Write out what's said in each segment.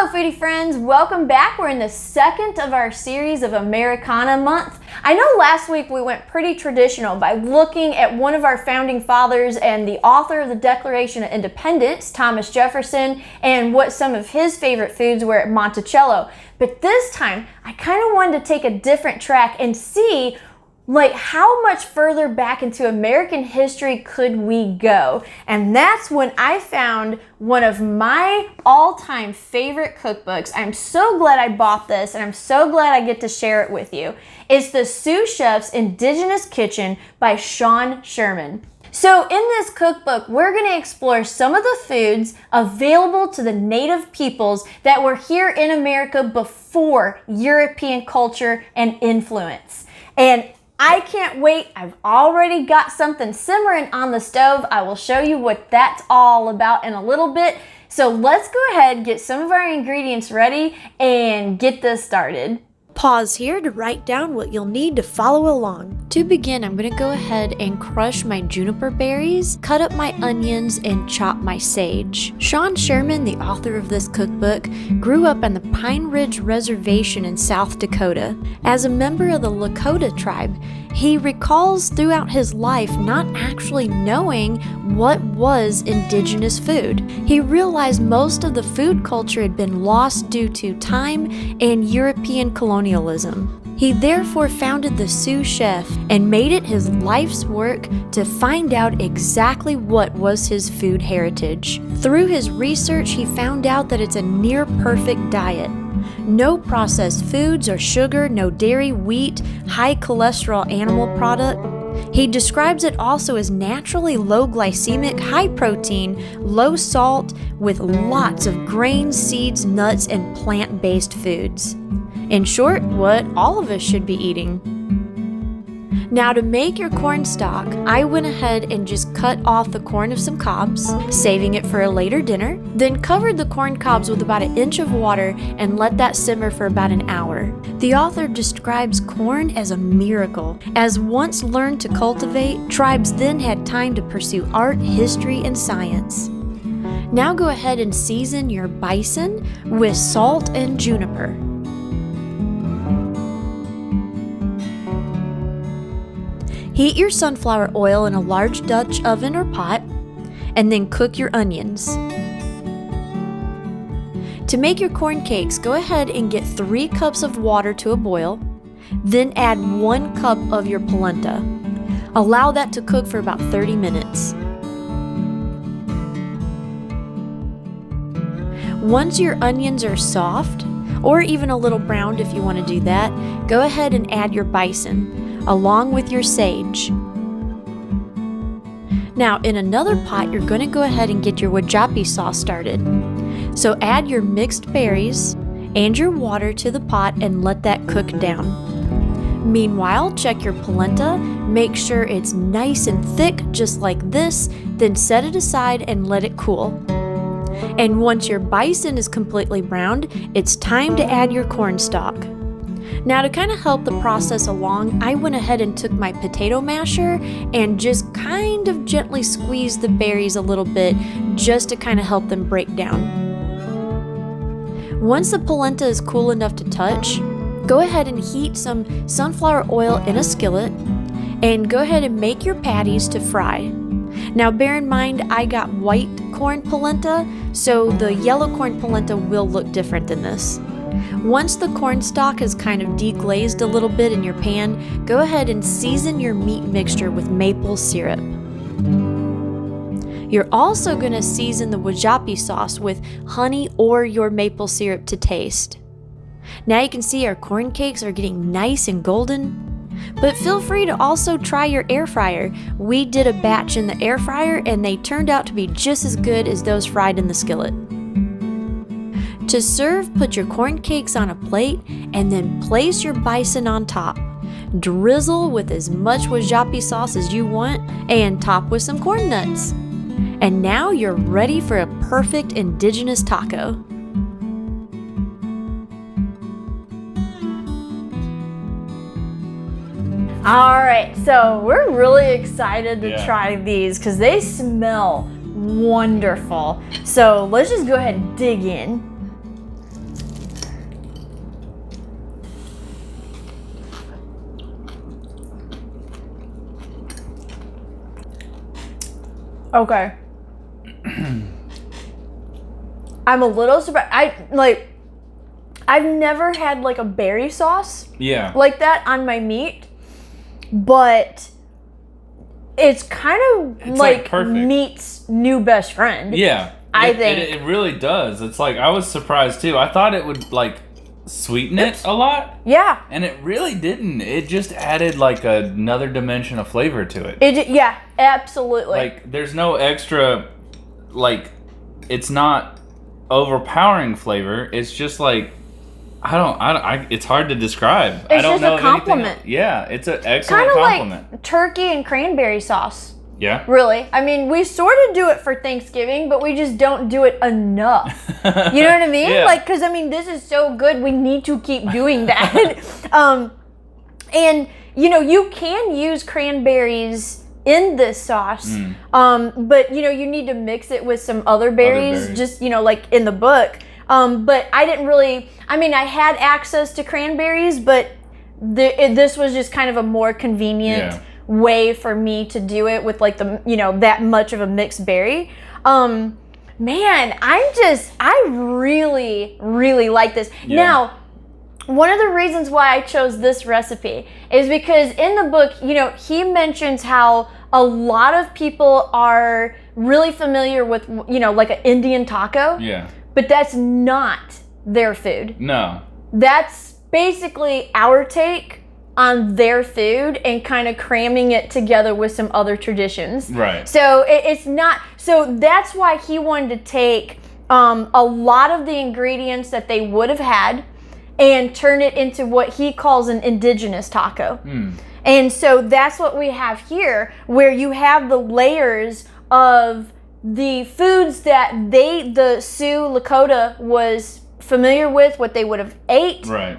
Hello foodie friends, welcome back. We're in the second of our series of Americana Month. I know last week we went pretty traditional by looking at one of our founding fathers and the author of the Declaration of Independence, Thomas Jefferson, and what some of his favorite foods were at Monticello. But this time, I kind of wanted to take a different track and see how much further back into American history could we go? And that's when I found one of my all-time favorite cookbooks. I'm so glad I bought this, and I'm so glad I get to share it with you. It's the Sioux Chef's Indigenous Kitchen by Sherman. So in this cookbook, we're going to explore some of the foods available to the native peoples that were here in America before European culture and influence. And I can't wait. I've already got something simmering on the stove. I will show you what that's all about in a little bit. So let's go ahead, get some of our ingredients ready, and get this started. Pause here to write down what you'll need to follow along. To begin, I'm going to go ahead and crush my juniper berries, cut up my onions, and chop my sage. Sherman, the author of this cookbook, grew up on the Pine Ridge Reservation in South Dakota. As a member of the Lakota tribe, he recalls throughout his life not actually knowing what was indigenous food. He realized most of the food culture had been lost due to time and European colonialism. He therefore founded the Sioux Chef and made it his life's work to find out exactly what was his food heritage. Through his research, he found out that it's a near perfect diet. No processed foods or sugar, no dairy, wheat, high cholesterol animal product. He describes it also as naturally low glycemic, high protein, low salt, with lots of grains, seeds, nuts, and plant-based foods. In short, what all of us should be eating. Now to make your corn stock, I went ahead and just cut off the corn of some cobs, saving it for a later dinner, then covered the corn cobs with about 1 inch of water and let that simmer for about an hour. The author describes corn as a miracle, as once learned to cultivate, tribes then had time to pursue art, history, and science. Now go ahead and season your bison with salt and juniper. Heat your sunflower oil in a large Dutch oven or pot, and then cook your onions. To make your corn cakes, go ahead and get 3 cups of water to a boil, then add 1 cup of your polenta. Allow that to cook for about 30 minutes. Once your onions are soft, or even a little browned if you want to do that, go ahead and add your bison, along with your sage. Now in another pot, you're going to go ahead and get your wajapi sauce started. So add your mixed berries and your water to the pot and let that cook down. Meanwhile, check your polenta, make sure it's nice and thick just like this, then set it aside and let it cool. And once your bison is completely browned, it's time to add your corn stock. Now to kind of help the process along, I went ahead and took my potato masher and just kind of gently squeezed the berries a little bit just to kind of help them break down. Once the polenta is cool enough to touch, go ahead and heat some sunflower oil in a skillet and go ahead and make your patties to fry. Now bear in mind I got white corn polenta, so the yellow corn polenta will look different than this. Once the corn stock is kind of deglazed a little bit in your pan, go ahead and season your meat mixture with maple syrup. You're also going to season the wajapi sauce with honey or your maple syrup to taste. Now you can see our corn cakes are getting nice and golden, but feel free to also try your air fryer. We did a batch in the air fryer and they turned out to be just as good as those fried in the skillet. To serve, put your corn cakes on a plate and then place your bison on top. Drizzle with as much wajapi sauce as you want and top with some corn nuts. And now you're ready for a perfect indigenous taco. All right, so we're really excited to try these because they smell wonderful. So let's just go ahead and dig in. Okay. I'm a little surprised. I've never had like a berry sauce like that on my meat, but it's kind of like meat's new best friend. Yeah. I think. It really does. It's like, I was surprised too. I thought it would like sweeten it a lot. Yeah. And it really didn't. It just added like another dimension of flavor to it. Yeah, absolutely. Like, there's no extra, like, it's not overpowering flavor. It's just like, it's hard to describe. It's I don't just know a compliment. Yeah, it's an excellent compliment. Kind of like turkey and cranberry sauce. Yeah. Really. I mean, we sort of do it for Thanksgiving, but we just don't do it enough. You know what I mean? Yeah. Like, because, I mean, this is so good. We need to keep doing that. And, you know, you can use cranberries in this sauce. But, you know, you need to mix it with some other berries. Just, you know, like in the book. But I didn't really, I mean, I had access to cranberries, but this was just kind of a more convenient way for me to do it with like the, you know, that much of a mixed berry. Man, I really, really like this. Yeah. Now, one of the reasons why I chose this recipe is because in the book, you know, he mentions how a lot of people are really familiar with, you know, like an Indian taco. Yeah. But that's not their food. No. That's basically our take on their food and kind of cramming it together with some other traditions. Right. So it's not, so that's why he wanted to take a lot of the ingredients that they would have had and turn it into what he calls an indigenous taco. And so that's what we have here, where you have the layers of the foods that the Sioux Lakota was familiar with, what they would have ate. Right.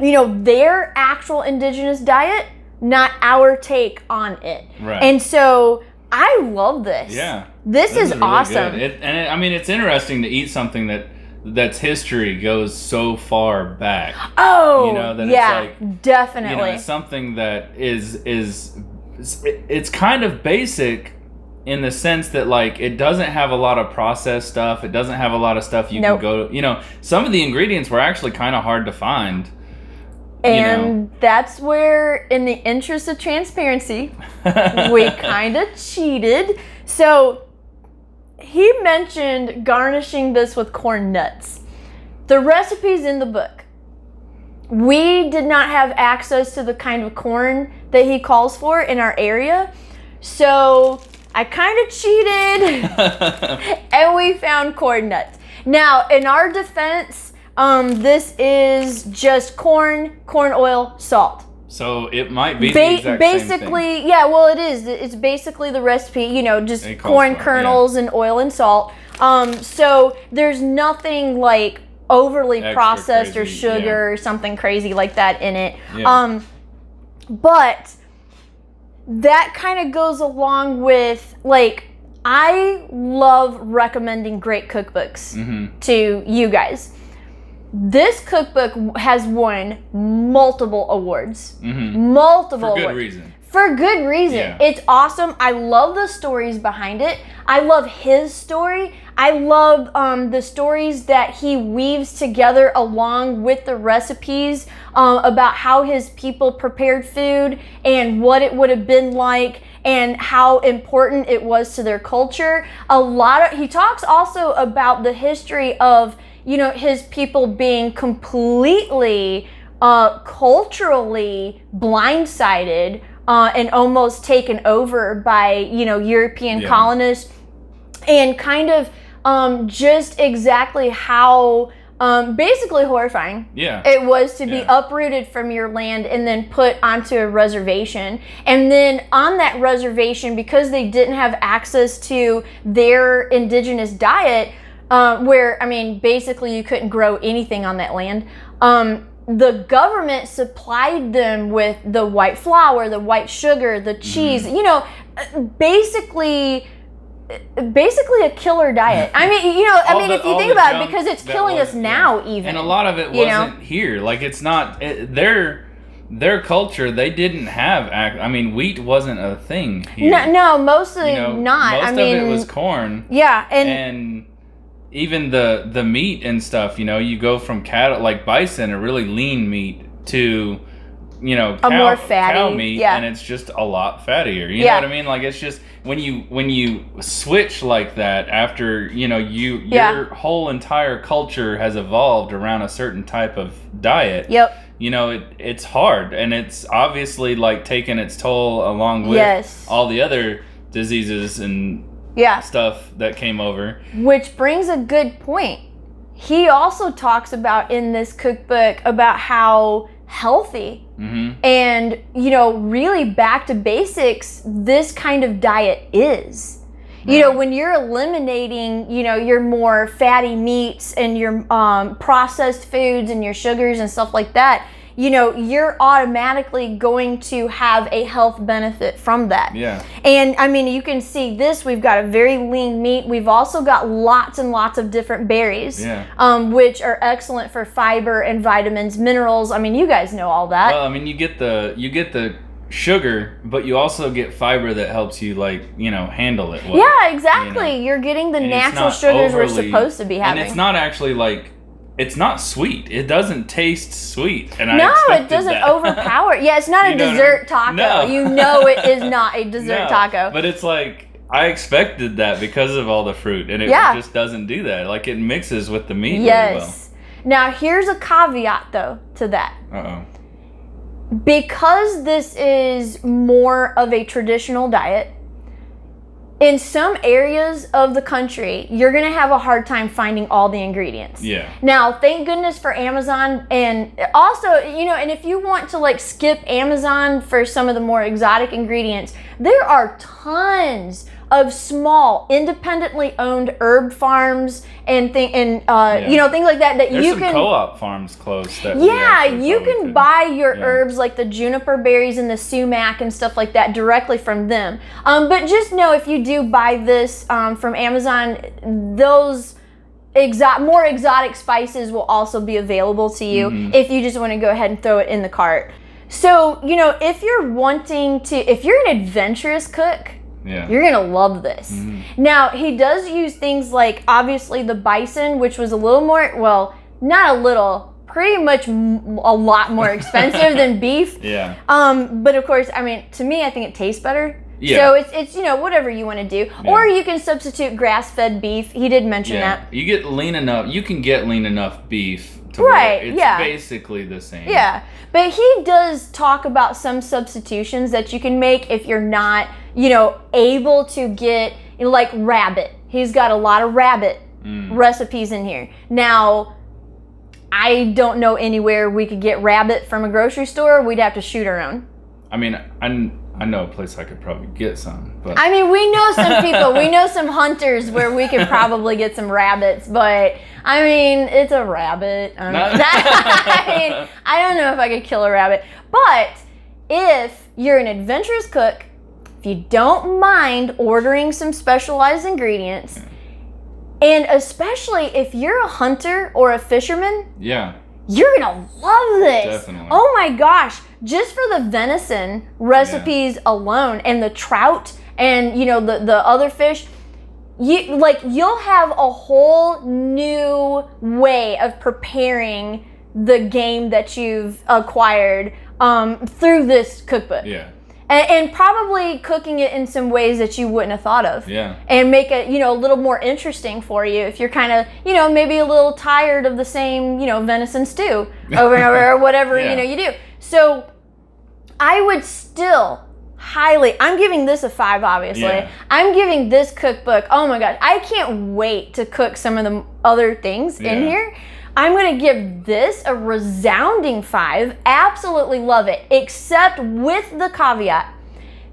You know, their actual indigenous diet, not our take on it. Right. And so I love this. Yeah. This is really awesome. Good. I mean, it's interesting to eat something that's history goes so far back. Oh, you know, that yeah, it's like, definitely. You know, it's something that it's kind of basic in the sense that, like, it doesn't have a lot of processed stuff. It doesn't have a lot of stuff you can go to, you know, some of the ingredients were actually kind of hard to find. And that's where, in the interest of transparency, we kind of cheated. So he mentioned garnishing this with corn nuts. The recipe's in the book. We did not have access to the kind of corn that he calls for in our area. So I kind of cheated and we found corn nuts. Now, in our defense, this is just corn oil, salt. So it might be the exact basically, same thing. yeah, well, it is. It's basically the recipe, you know, just corn kernels and oil and salt. So there's nothing like overly processed or sugar or something crazy like that in it. Yeah. But that kind of goes along with, like, I love recommending great cookbooks to you guys. This cookbook has won multiple awards. Multiple awards. For good reason. For good reason. Yeah. It's awesome. I love the stories behind it. I love his story. I love the stories that he weaves together along with the recipes about how his people prepared food and what it would have been like and how important it was to their culture. He talks also about the history of, you know, his people being completely culturally blindsided and almost taken over by, you know, European colonists, and kind of just exactly how basically horrifying it was to be uprooted from your land and then put onto a reservation. And then on that reservation, because they didn't have access to their indigenous diet, where, I mean, basically you couldn't grow anything on that land. The government supplied them with the white flour, the white sugar, the cheese, you know, basically a killer diet. I mean, you know, if you think about it, because it's killing us now even. And a lot of it wasn't here. Like, it's not, their culture, they didn't have wheat wasn't a thing here. No, mostly not. Most of it was corn. Yeah, and even the meat and stuff, you go from cattle, like bison, a really lean meat, to a more fatty cow meat, and it's just a lot fattier. You know what I mean? Like, it's just when you switch like that after your whole entire culture has evolved around a certain type of diet. Yep. It's hard, and it's obviously like taking its toll along with all the other diseases and stuff that came over. Which brings a good point. He also talks about in this cookbook about how healthy and really back to basics this kind of diet is. When you're eliminating your more fatty meats and your processed foods and your sugars and stuff like that, you're automatically going to have a health benefit from that. Yeah. And you can see this. We've got a very lean meat. We've also got lots and lots of different berries, which are excellent for fiber and vitamins, minerals. You guys know all that. Well, you get the sugar, but you also get fiber that helps you handle it well. Yeah, exactly. You're getting the natural sugars we're supposed to be having. And it's not actually it's not sweet. It doesn't taste sweet. And it doesn't overpower. Yeah, it's not a dessert taco. No. It is not a dessert taco. But it's I expected that because of all the fruit, and it just doesn't do that. It mixes with the meat really well. Now, here's a caveat, though, to that. Uh-oh. Because this is more of a traditional diet, in some areas of the country, you're going to have a hard time finding all the ingredients. Yeah. Now, thank goodness for Amazon. And also, and if you want to skip Amazon for some of the more exotic ingredients, there are tons of small, independently owned herb farms and things like that There's you some can. co-op farms close. That you can buy your herbs like the juniper berries and the sumac and stuff like that directly from them. But just know if you do buy this from Amazon, those more exotic spices will also be available to you if you just want to go ahead and throw it in the cart. So if you're an adventurous cook. Yeah. You're going to love this. Now, he does use things like, obviously, the bison, which was a little more, not a little, pretty much a lot more expensive than beef. Yeah. But, of course, to me, I think it tastes better. Yeah. So it's whatever you want to do. Yeah. Or you can substitute grass-fed beef. He did mention that. You can get lean enough beef to where it's basically the same. Yeah. But he does talk about some substitutions that you can make if you're not, able to get, like rabbit. He's got a lot of rabbit recipes in here. Now, I don't know anywhere we could get rabbit from a grocery store. We'd have to shoot our own. I know a place I could probably get some, but we know some people. We know some hunters where we could probably get some rabbits, but it's a rabbit. I don't know if I could kill a rabbit. But if you're an adventurous cook, if you don't mind ordering some specialized ingredients, and especially if you're a hunter or a fisherman, you're gonna love this. Definitely. Oh my gosh, just for the venison recipes alone and the trout and the other fish, you'll have a whole new way of preparing the game that you've acquired through this cookbook. Yeah. And probably cooking it in some ways that you wouldn't have thought of. Yeah. And make it, a little more interesting for you if you're kind of, maybe a little tired of the same, venison stew over and over or whatever, you do. So I would still I'm giving this a 5, obviously. Yeah. I'm giving this cookbook, oh my gosh, I can't wait to cook some of the other things in here. I'm going to give this a resounding 5. Absolutely love it, except with the caveat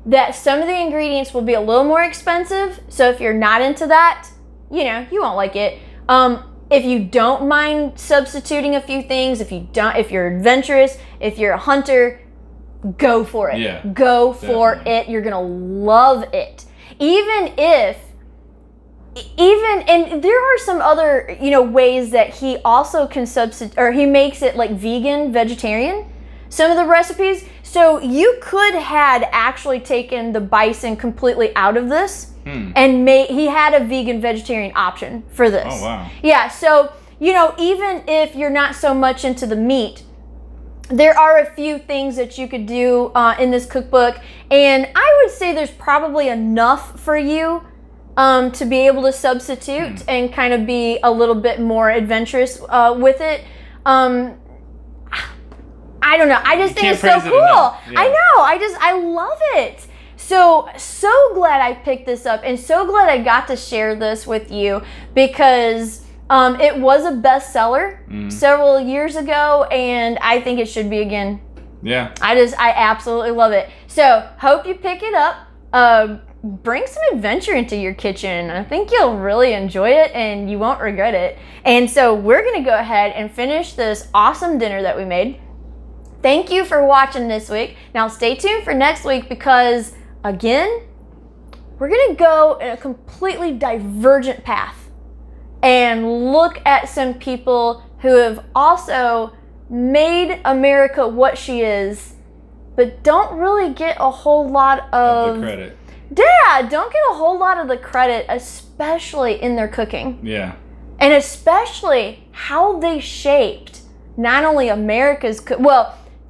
that some of the ingredients will be a little more expensive. So if you're not into that, you won't like it. If you don't mind substituting a few things, if you're adventurous, if you're a hunter, go for it. Yeah, go for it. You're going to love it. And there are some other, ways that he also can substitute, or he makes it like vegan, vegetarian. some of the recipes. So you could had actually taken the bison completely out of this and he had a vegan vegetarian option for this. Oh, wow. Yeah, so, you know, even if you're not so much into the meat, there are a few things that you could do in this cookbook, and I would say there's probably enough for you to be able to substitute and kind of be a little bit more adventurous with it. I don't know. I just think it's so cool. Yeah. I know. I love it. So glad I picked this up, and so glad I got to share this with you, because it was a bestseller several years ago, and I think it should be again. Yeah. I absolutely love it. So hope you pick it up. Bring some adventure into your kitchen. I think you'll really enjoy it and you won't regret it. And so we're going to go ahead and finish this awesome dinner that we made. Thank you for watching this week. Now stay tuned for next week, because again, we're going to go in a completely divergent path and look at some people who have also made America what she is, but don't really get a whole lot of the credit. Yeah, don't get a whole lot of the credit, especially in their cooking. Yeah. And especially how they shaped not only America's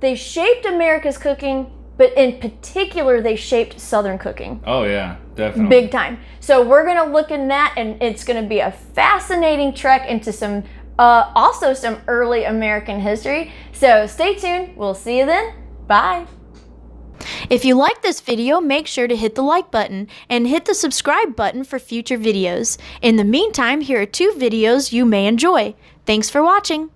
they shaped America's cooking, but in particular, they shaped Southern cooking. Oh, yeah, definitely. Big time. So we're going to look in that, and it's going to be a fascinating trek into some, also some early American history. So stay tuned. We'll see you then. Bye. If you like this video, make sure to hit the like button and hit the subscribe button for future videos. In the meantime, here are 2 videos you may enjoy. Thanks for watching.